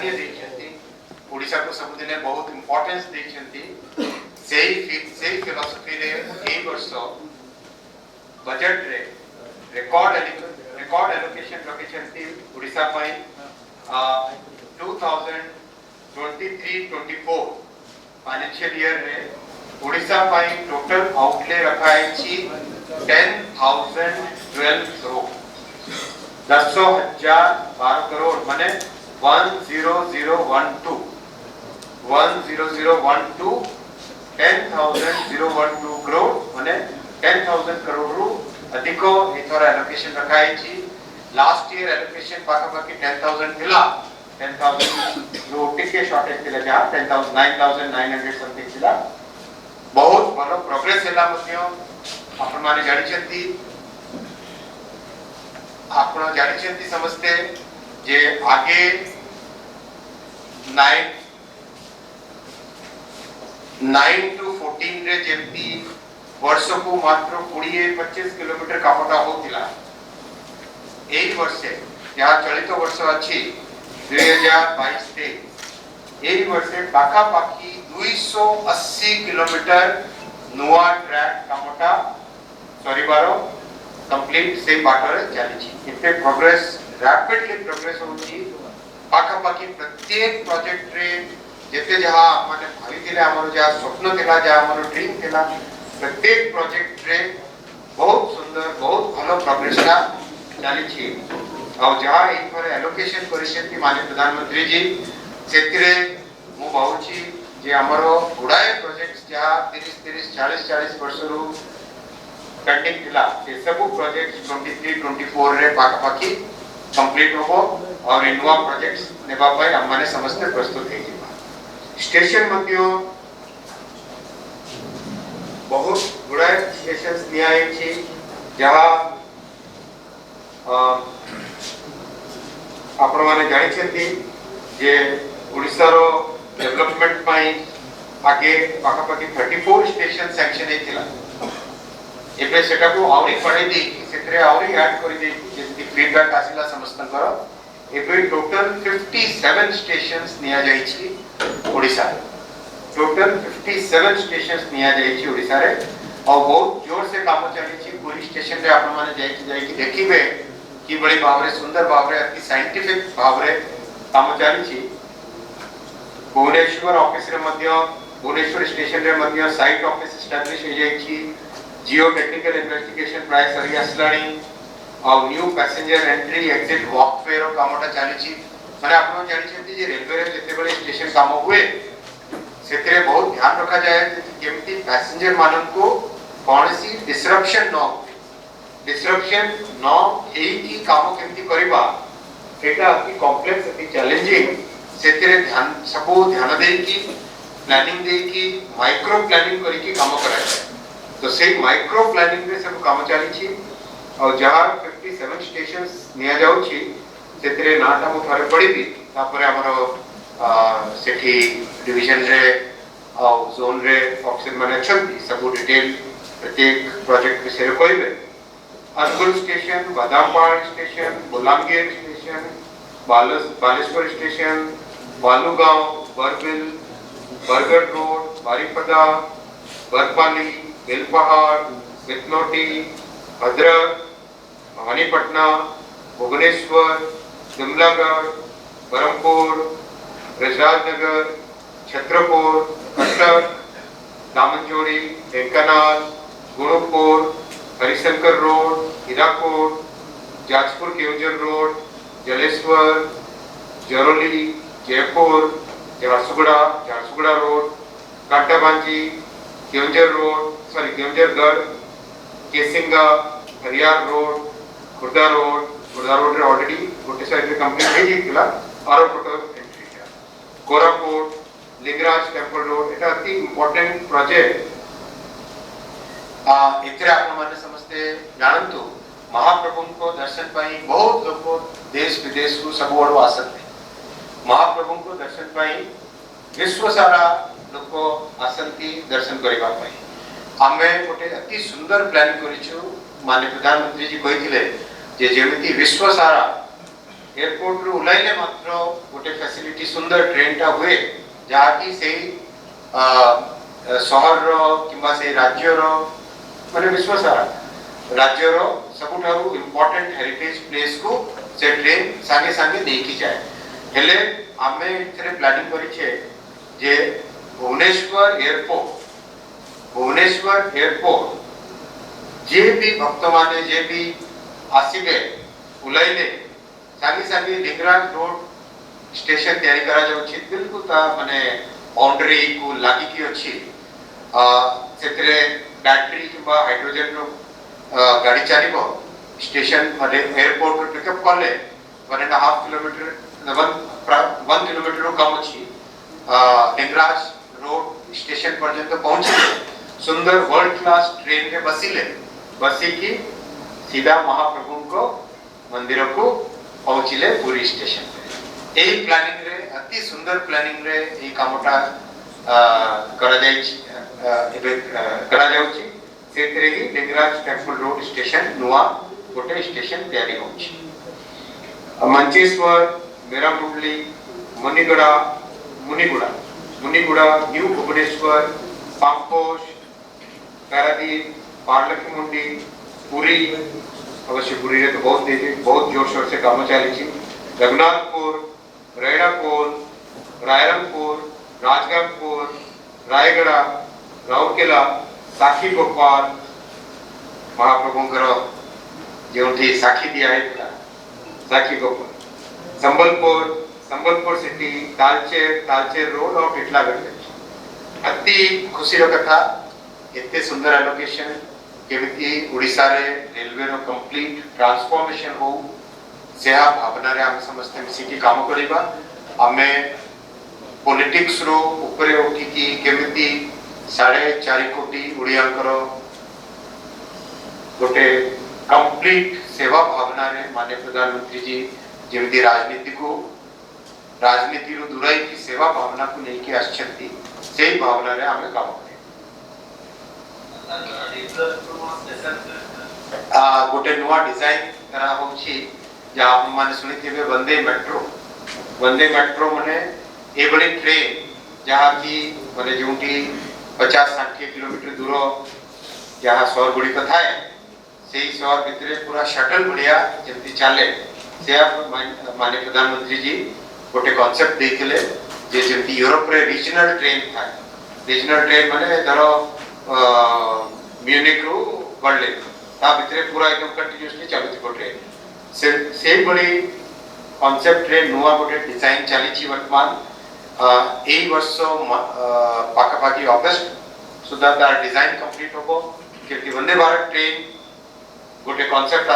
प्राधान्य देछंती ओडिसा को सबुदिने बहुत इंपोर्टेंस देछंती सेही फिलॉसफी रे ए वर्ष बजट रे रिकॉर्ड एलोकेशन रखिछंती ओडिसा पई 2023-24 फाइनेंशियल ईयर रे ओडिसा पई टोटल आउटले रखाई छी 10,012 करोड़ 10,012 करोड़ माने 10012 10,012 करोड़ माने 10,000 करोड़ रु अधिक एथरा एलोकेशन रखाई छी लास्ट ईयर एलोकेशन पाखापाखि 10,000 थिला 10,000 जो टिके शॉर्टेज थिला जहां 10,000 9,900 समथिंग थिला बहुत भलो प्रोग्रेस हैला मध्य आपण माने जानि छथि समझते जे आगे 9 to 14 रे जेमती वर्ष को मात्र 20-25 किलोमीटर कामटा होतिला एई वर्षे या चलित वर्ष अछि 2022 ते एई वर्षे पाखा पाखी 280 किलोमीटर नुवा ट्रैक कामटा सरीबारो कंप्लीट से बाटरे चली छी इते प्रोग्रेस रैपिडली प्रोग्रेस होची पाखा पाखी प्रत्येक प्रोजेक्ट रे जेते जहां माने भावी थिले हमर जहां स्वप्न थिला जहां हमर ड्रीम थिला प्रत्येक प्रोजेक्ट रे बहुत सुंदर बहुत भलो प्रोग्रेस ला चली छी और जहां इन पर एलोकेशन परिषद माननीय प्रधानमंत्री जी सेतिरे मु भाउची जे हमर गुडाए प्रोजेक्ट्स जहां 30-40 वर्ष रु पेंडिंग थिला से सब प्रोजेक्ट्स 23-24 रे पाखापाखि कंप्लीट होबो और इनवा प्रोजेक्ट्स नेबा पय हम माने समस्त प्रस्तुत हे जिबा स्टेशन मध्य बहुत गुडाए स्टेशंस नियाय छी जहां आपण माने जानि छथि जे ओडिसा रो डेवलपमेंट पई आगे पाखापाखि 34 स्टेशन सैंक्शन हेतिला एबे सेटा को आवरी पढाई दे सेतरे आवरी ऐड करि दे जेति फीडबैक आसिला समस्तन करो एबे टोटल 57 स्टेशंस निया जाई छी ओडिसा टोटल 57 स्टेशंस निया जाई छी ओडिसा रे और बहुत जोर से काम चली छी पूरी स्टेशन रे आपण माने जाई कि देखिबे कि बड़ी भावरे सुंदर भावरे अति साइंटिफिक भावरे काम चली छी भुवनेश्वर ऑफिस रे मध्य भुवनेश्वर स्टेशन रे मध्य साइट ऑफिस एस्टैब्लिश हो जाई छी जियो टेक्निकल इन्वेस्टिगेशन प्राय सरी आसलाणी और new passenger entry exit walkway रो कामटा चली छी माने आपण जानि छथि जे रेलवे रे जते बळे स्टेशन काम हुए सेतरे बहुत ध्यान रखा जाए केमती पैसेंजर मानन को कोनसी डिसरप्शन न एई की काम केमती करबा एटा अति कॉम्प्लेक्स अति चैलेंजिंग सेतरे ध्यान दे की प्लानिंग दे की माइक्रो प्लानिंग करी की काम करा जाए तो से माइक्रो प्लानिंग रे सब काम चली छी और जहां 57 स्टेशंस निया जाउ छी सेतरे नाटा मु थरे पडिबी तापरे हमरो सेठी डिवीजन रे और जोन रे ऑफिसर माने छथि सब डिटेल प्रत्येक प्रोजेक्ट विषय रे कहबे Argul station Badampahar station Bolangir station Baleshwar station Balugaon Barbil Bargarh Road Baripada Barpali Belpahar Betnoti Bhadrak Bhawanipatna Bhubaneswar Shimlagarh Berhampur Brajrajnagar Chhatrapur Cuttack Damanjodi Dhenkanal Gunupur Harishankar Road Hirakud Jajpur Keonjhar Road Jaleswar Jaroli Jeypore Jharsuguda Road Kantabanji Keonjhargarh Kesinga Hariyar Road Khurda Road रे ऑलरेडी गोटे साइड रे कंप्लीट हे जितला आरो टोटल एंट्री है कोरापुट लिंगराज टेंपल रोड एटा अति इंपोर्टेंट प्रोजेक्ट एतरे आपण माने समझते जानंतु महाप्रभु को दर्शन पाई बहुत लोग देश विदेश को सब ओर आसते महाप्रभु को दर्शन पाई विश्व सारा लोक आसंती दर्शन करबा पाई आमे गोटे अति सुंदर प्लान करिछु माननीय प्रधानमंत्री जी कहिथिले जे जेमिति विश्व सारा एयरपोर्ट रु उलाइले मात्र गोटे फैसिलिटी सुंदर ट्रेन टा हुए जहाँ की से सहर किंबा से राज्य माने विश्व सारा राज्य सबुठारु इम्पोर्टेंट हेरिटेज प्लेस को से ट्रेन सागे सागे देखी जाए हेले आमे इथरे प्लानिंग करी छे जे भुवनेश्वर एयरपोर्ट जे भी भक्त माने जे भी आसीबे उलाइले सागे सागे लिंगराज रोड स्टेशन तैयारी करा जाउ छी बिल्कुल ता माने बाउंड्री को लागी की अछि सेतरे बैटरी किबा हाइड्रोजन रो गाड़ी चलिबो स्टेशन माने एयरपोर्ट रो पिकअप करले 1.5 किलोमीटर 1 किलोमीटर रो कम अछि लिंगराज रोड स्टेशन पर्यंत पहुंचले सुंदर वर्ल्ड क्लास ट्रेन में बसी की सीधा महाप्रभु को मंदिर को पहुंचले पुरी स्टेशन एही प्लानिंग रे अति सुंदर प्लानिंग रे ए कामटा करा जाय एबे करा जाउची सेतरे ही लिंगराज टेंपल रोड स्टेशन नुआ गोटे स्टेशन तैयारी होची मंचेश्वर मेरामुंडली मुनिगुड़ा न्यू भुवनेश्वर पांपोश पारादीप पार्लखमुंडी पुरी अवश्य पुरी रे तो बहुत जोर शोर से काम चली रघुनाथपुर रेणाकोल रायरंगपुर राजगंगपुर रायगढ़ राउरकेला साखी गोपाल महाप्रभुंकर जोठी साखी दिया है साखी गोपाल संबलपुर सिटी तालचेर रोड और टिटलागढ़ अति खुशी कथा एते सुंदर एलोकेशन केमिति ओडिसा रे रेलवे रो कंप्लीट ट्रांसफॉर्मेशन हो से भावना रे हम समस्त मिसी की काम करिबा हमें पॉलिटिक्स रो ऊपर उठी की केमिति 4.5 कोटी ओडियांकर गोटे कंप्लीट सेवा भावना रे माननीय प्रधानमंत्री जी जेमिति राजनीति रो दूराई की सेवा भावना को लेके आछंती सेही भावना रे हमें काम करिबा गोटे नुआ डिजाइन करा होची जहाँ आप माने सुनिथिबे वंदे मेट्रो माने ए बड़ी ट्रेन जहाँ की माने जोंटी 50-60 किलोमीटर दूर जहाँ शहर गुड़ी कथा है सेही शहर भितरे पूरा शटल बढ़िया जेमती चले से माने प्रधानमंत्री जी गोटे कांसेप्ट देखले जे जेमती यूरोप रे रीजनल ट्रेन था रीजनल ट्रेन माने धरो म्यूनिक रो बढ़ले ता भितरे पूरा एकदम कंटीन्यूअसली चलुथि ट्रेन से बड़ी कांसेप्ट ट्रेन नुआ गोटे डिजाइन चली छी वर्तमान एई वर्ष पाखापाखी अगस्त सुधा तार डिजाइन कंप्लीट होबो कि वंदे भारत ट्रेन गोटे कांसेप्ट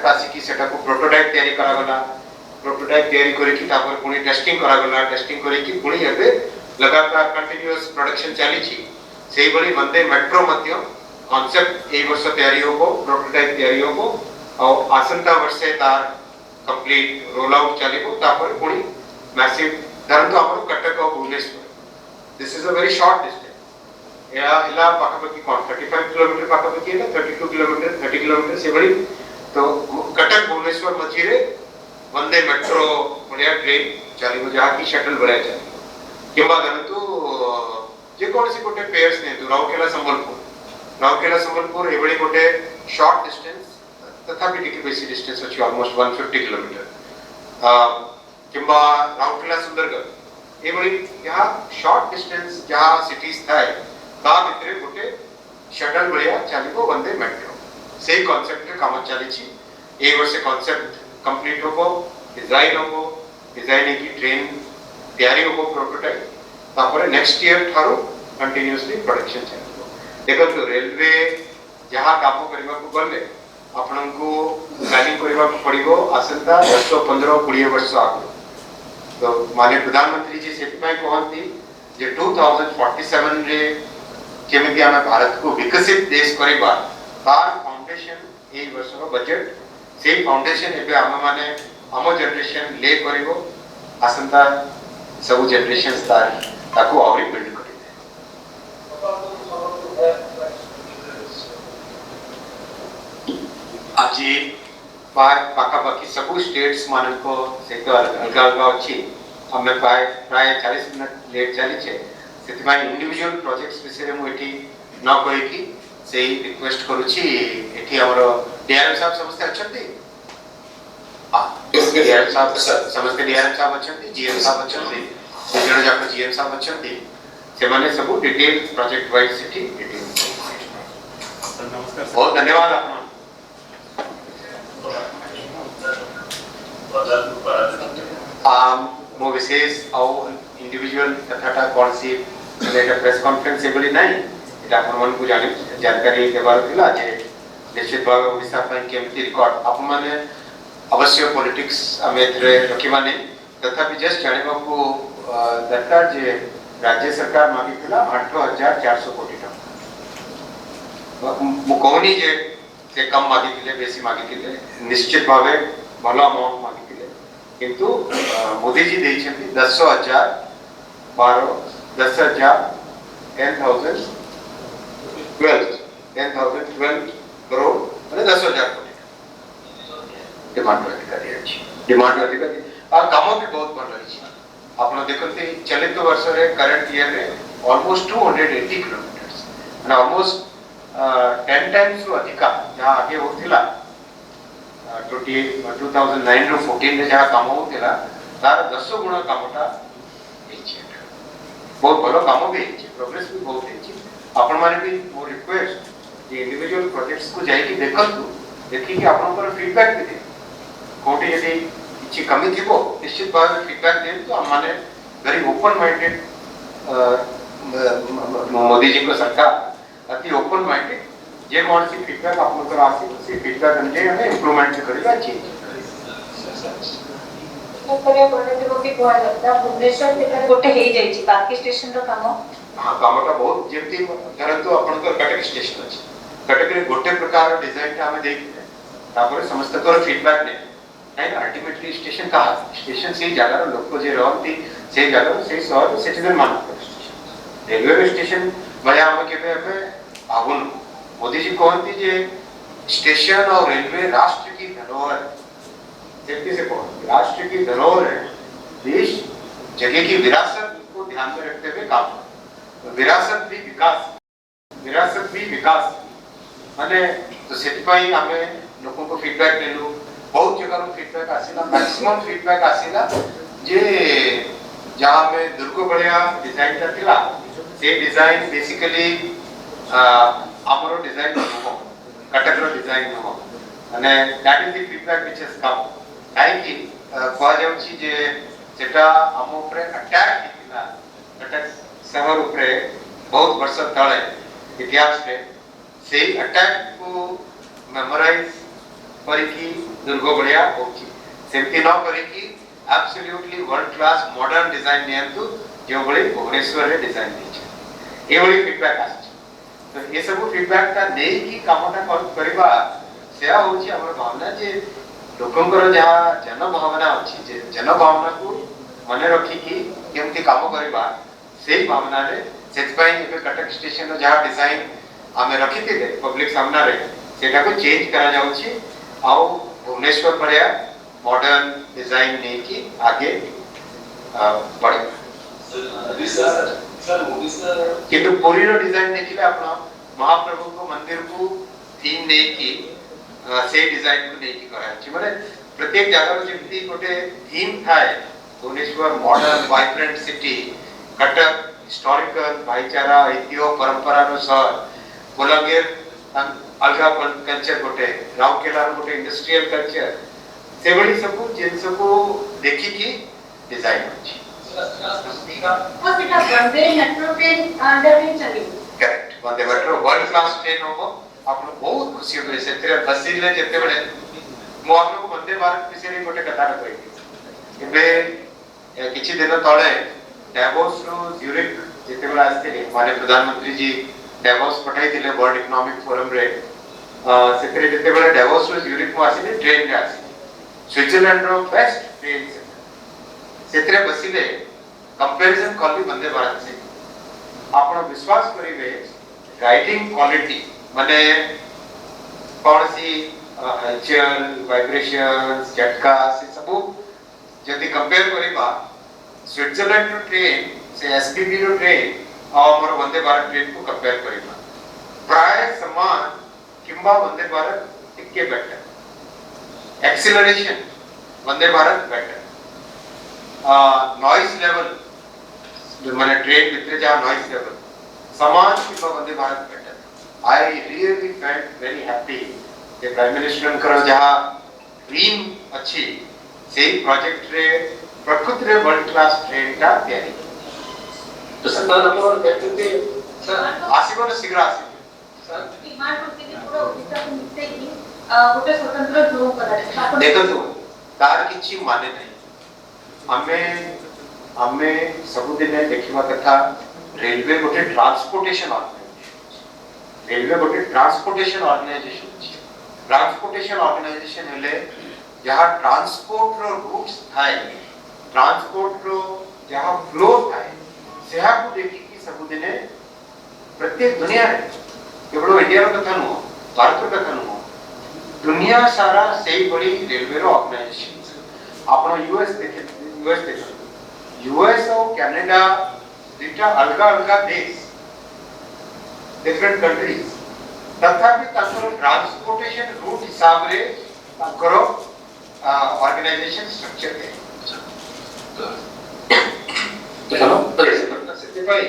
आसी की सेटा को प्रोटोटाइप तैयारी करा गला प्रोटोटाइप तैयारी करी की तापर पुनी टेस्टिंग करा गला टेस्टिंग करी की पुनी एबे लगातार कंटीन्यूअस प्रोडक्शन चली छी सेही बड़ी वंदे मेट्रो मध्य कांसेप्ट ए वर्ष तैयारी होबो प्रोटोटाइप तैयारी होबो और आसंता वर्षे तार कंप्लीट रोल आउट चलिबो तापर पुनी मैसिव धरंतो हमरो कटक और Bhubaneswar this is a very short distance या इला पाखापाखी 35 किलोमीटर पाखापाखी है 32 किलोमीटर 30 किलोमीटर से बड़ी तो कटक भुवनेश्वर मझी रे वंदे मेट्रो बढ़िया ट्रेन चलिबो जहाँ की शटल बढ़िया चलिबो किंबा धरंतो जे कौन सी गोटे पेयर्स ने तो राउरकेला संबलपुर एवडी गोटे शॉर्ट डिस्टेंस तथापि टिके बेसी डिस्टेंस अछि ऑलमोस्ट 150 किलोमीटर किंबा राउरकेला सुंदरगढ़ एवडी यहाँ शॉर्ट डिस्टेंस जहाँ सिटीज थाए ता भितरे गोटे शटल बढ़िया चलिबो वंदे मेट्रो से कांसेप्ट रे काम चली छी ए वर्ष कांसेप्ट कंप्लीट होबो डिजाइन की ट्रेन तैयारी होबो प्रोटोटाइप तापर नेक्स्ट ईयर थारो कंटीन्यूअसली प्रोडक्शन चलिबो देखो तो रेलवे जहाँ काम करबा को गले आपन को प्लानिंग करबा को पड़िबो आसंता 10-15-20 वर्ष आगु तो माननीय प्रधानमंत्री जी सेति पय कहंती जे 2047 रे केमिति हम भारत को विकसित देश करबा तार फाउंडेशन ए वर्ष रो बजट से फाउंडेशन एबे हम माने हम जनरेशन ले करबो आसंता सब जनरेशंस ताको और बिल्ड करिबे आज पाखापाखी सब स्टेट्स मान को से अलग अलग अच्छी हमें प्राय 40 मिनट लेट चली छे से इंडिविजुअल प्रोजेक्ट्स विषय में एठी न कहि से रिक्वेस्ट करूची एठी हमर डीआरएम साहब समस्त अछंती डीआरएम साहब समस्त डीआरएम साहब अछंती जीएम साहब अछंती जण जाक जीएम साहब अछंती से माने सब detail project wise city detail नमस्कार बहुत धन्यवाद आपन मो विशेष औ इंडिविजुअल तथाटा कौनसी लेटर प्रेस कॉन्फ्रेंस एबली नहीं एटा अपन मन को जानकारी देबार थिला जे निश्चित भाव ओडिसा ପାଇଁ केमति रिकॉर्ड अपन माने अवश्य पॉलिटिक्स अमेत्रे रखी माने तथापि जस्ट जानिबा को दरकार जे राज्य सरकार मागी थिला 8400 कोटी टका मु कोनी जे से कम मागी थिले बेसी मागी थिले निश्चित भावे भलो अमाउंट मागी किंतु मोदी जी देइछंती 10,000 12 10,000 10,000 12 करोड़ माने 10,000 कोटी डिमांड अधिकारी अछि डिमांड अधिकारी आ काम भी बहुत भल अछि आपण देखते चलित वर्ष रे करंट ईयर रे ऑलमोस्ट 280 किलोमीटर्स माने ऑलमोस्ट 10 टाइम्स अधिक जहां आगे होतिला 2009 रो 14 रे जहां काम होतिला तार 10 गुण कामटा हेछि बहुत भलो काम भी हेछि प्रोग्रेस भी बहुत हेछि आपण माने भी मोर रिक्वेस्ट जे इंडिविजुअल प्रोजेक्ट्स को जाई कि देखंतु देखि कि आपण पर फीडबैक दे कोठी यदि किछि कमी थिबो निश्चित भाव फीडबैक दे तो हम माने very open minded Modi ji को सरकार अति ओपन माइंडेड जे कौन सी फीडबैक आपन कर आसी से फीडबैक अनुसार हमें इंप्रूवमेंट करेगा चीज करे बोले तो भी कोआ लगता भुवनेश्वर से गोटे हे जाई छी बाकी स्टेशन रो काम हां कामटा बहुत जेमती धरतो आपन कर कटक स्टेशन अछि कटक रे गोटे प्रकार डिजाइन का हमें देखिले तापर समस्त कर फीडबैक ने एंड अल्टीमेटली स्टेशन का स्टेशन से जगह रो लोक जे रहंती से जगह से शहर सिटीजन मान स्टेशन रेलवे स्टेशन भया हम केबे आगुन मोदी जी कहती जे स्टेशन और रेलवे राष्ट्र की धरोहर जल्दी से कहते राष्ट्र की धरोहर है देश जगह की विरासत को ध्यान में रखते हुए काम विरासत भी विकास माने तो सेटपाई हमें लोगों को फीडबैक देलु बहुत जगह रो फीडबैक आसीला मैक्सिमम फीडबैक आसीला जे जहां में दुर्ग बढ़िया डिजाइन करथिला से डिजाइन बेसिकली हमरो डिजाइन हो कटक रो डिजाइन हो અને that is the feedback which has come काई कि कोआ जाउची जे सेटा हम ऊपर अटैक किला कटक शहर ऊपर बहुत वर्ष तळे इतिहास रे से अटैक को मेमोराइज करिकी दुर्ग बढ़िया होची सेमती न करिकी absolutely world class modern design नियंतु जो बड़ी भुवनेश्वर रे डिजाइन दी ए बड़ी फीडबैक आसी तो ये सब फीडबैक का नै की कामटा करबा सेया होची हमर भावना जे लोकंकर जहा जन भावना अछि जे जन भावना को मने रखी की केमती काम करबा सेही भावना रे सेतपाई एक कटक स्टेशन जहा डिजाइन हमें रखी थिले पब्लिक सामना रे सेटा को चेंज करा जाउची आ भुवनेश्वर पड़िया मॉडर्न डिजाइन नै की आगे बढ़े किंतु पूरी रो डिजाइन देखिले आपण महाप्रभु को मंदिर को थीम नै की से डिजाइन को नै की करा छी माने प्रत्येक जगह रो जेमती गोटे थीम थाए Bhubaneswar modern vibrant city Cuttack historical भाईचारा ऐतिह्य परंपरा रो शहर बलांगीर अलगा कल्चर गोटे राउरकेला रो गोटे इंडस्ट्रियल कल्चर से बड़ी सब जिन सब देखि की डिजाइन अछि वंदे मेट्रो ट्रेन अंडर में चली करेक्ट वंदे मेट्रो वर्ल्ड क्लास ट्रेन होबो आपण बहुत खुशी होबे सेतरे बसिले जते बडे मो आपन को वंदे भारत विषय गोटे कथा कहि एबे किछि दिन तळे डेवोस रो ज्यूरिक जते बडे आस्ते माने प्रधानमंत्री जी डेवोस पठाई दिले वर्ल्ड इकोनॉमिक फोरम रे सेतरे जते बडे डेवोस रो ज्यूरिक को आसीले ट्रेन रे आसी स्विट्जरलैंड रो बेस्ट ट्रेन सेतरे बसिले कंपैरिजन करली वंदे भारत से आपण विश्वास करिवे राइडिंग क्वालिटी माने कौन सी हलचल वाइब्रेशंस झटका से सब जदि कंपेयर करिबा स्विट्जरलैंड रो ट्रेन से एसबीबी रो ट्रेन और हमर वंदे भारत ट्रेन को कंपेयर करिबा प्राय समान किंबा वंदे भारत टिके better acceleration Vande Bharat better noise level माने ट्रेन भितर जा नॉइस लेवल समान किंबा Vande Bharat better I really felt very happy जे प्राइम मिनिस्टर कर जहा ड्रीम अच्छी सेही प्रोजेक्ट रे प्रकृत रे वर्ल्ड क्लास ट्रेन का तैयारी तो सरकार अपन कहते सर आसीबो न शीघ्र आसी सर डिमांड होती कि पूरा ओडिशा को मिलते ही गोटे स्वतंत्र जोन करा देखो तार किछि माने नहीं हमें सबुदिन देखिबा कथा रेलवे गोटे ट्रांसपोर्टेशन ऑर्गेनाइजेशन हेले जहाँ ट्रांसपोर्ट रो रूट्स थाए ट्रांसपोर्ट रो जहाँ फ्लो थाए सेहा को देखि कि सबुदिन प्रत्येक दुनिया रे केवल इंडिया रो कथा नु भारत रो कथा नु दुनिया सारा सेही बड़ी रेलवे रो ऑर्गेनाइजेशन आपण यूएस और कनाडा दुटा अलग देश डिफरेंट कंट्रीज तथापि ताकर ट्रांसपोर्टेशन रूट हिसाब रे ताकर ऑर्गेनाइजेशन स्ट्रक्चर है तो चलो सेते भाई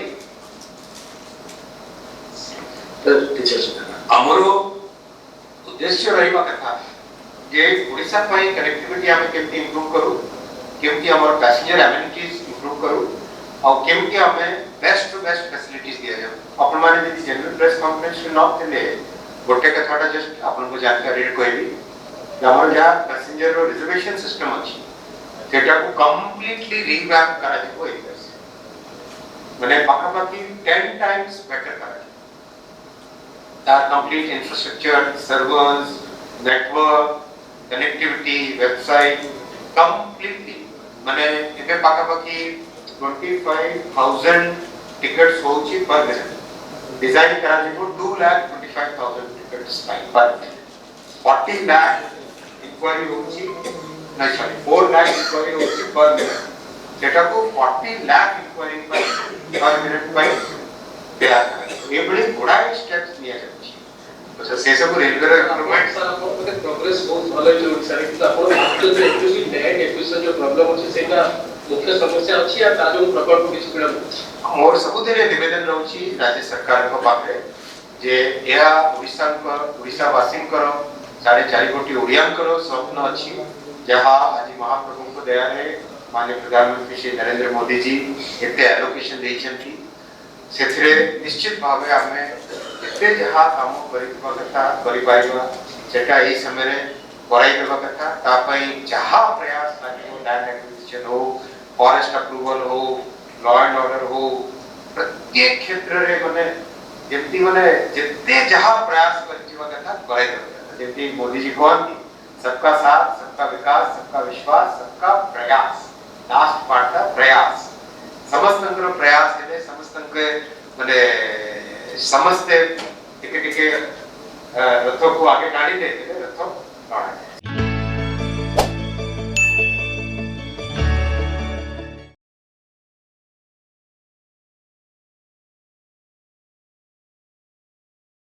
टीचर्स हमरो उद्देश्य रहिबा कथा जे ओडिसा पई कनेक्टिविटी हमें केमती इंप्रूव करू केमती हमर पैसेंजर एमिनिटीज इंप्रूव करू और केमती हमें बेस्ट टू बेस्ट फैसिलिटीज दिया जाए अपन माने यदि जनरल प्रेस कॉन्फ्रेंस न थिले गोटे कथाटा जस्ट अपन को जानकारी रे कहबी हमर जा पैसेंजर रो रिजर्वेशन सिस्टम अछि सेटा को कंप्लीटली रिवैम्प करा दिबो एकर से माने पाखापाखी 10 टाइम्स बेटर करा तार complete infrastructure servers network connectivity website completely माने एबे पाखापाखी 25,000 टिकट्स होची पर मिनट डिजाइन करा दिबो 2,25,000 टिकट्स पर मिनट 40 लाख इंक्वायरी होची नहीं सॉरी 4 लाख इंक्वायरी होची पर मिनट सेटा को 40 लाख इंक्वायरी पर मिनट पर दिया ए बड़ी बड़ा स्टेप्स लिया जाछि अच्छा से सब रेलवे रो इम्प्रूवमेंट सर अपन को प्रोग्रेस बहुत भलो छै ओडिसा रे कि अपन भारत रे एक्चुअली लैंड एक्विजिशन जो प्रॉब्लम अछि सेटा मुख्य समस्या अछि या ताजो प्रकल्प किछ बिलम मोर सबुदिन निवेदन रहउछि राज्य सरकार को पाखरे जे या ओडिसा वासिंकर 4.5 कोटी ओडियांकर स्वप्न अछि जहां आज महाप्रभु को दया रे माननीय प्रधानमंत्री श्री नरेंद्र मोदी जी एते एलोकेशन देइछंती सेथरे निश्चित भावे हमें एते जहां काम करिबा कथा करि पाइबा सेटा एई समय रे कराई देबा कथा ता पई जहां प्रयास लागिबो लैंड एक्विजिशन हो फॉरेस्ट अप्रूवल हो लॉ एंड ऑर्डर हो प्रत्येक क्षेत्र रे माने जेमती माने जते जहां प्रयास करिबा कथा कराई देबा जेमती मोदी जी कहନ୍ତି सबका साथ सबका विकास सबका विश्वास सबका प्रयास लास्ट पार्ट का प्रयास समस्तंकर प्रयास हेले समस्तंके माने समस्त टिके टिके रथ को आगे गाड़ी देते रथ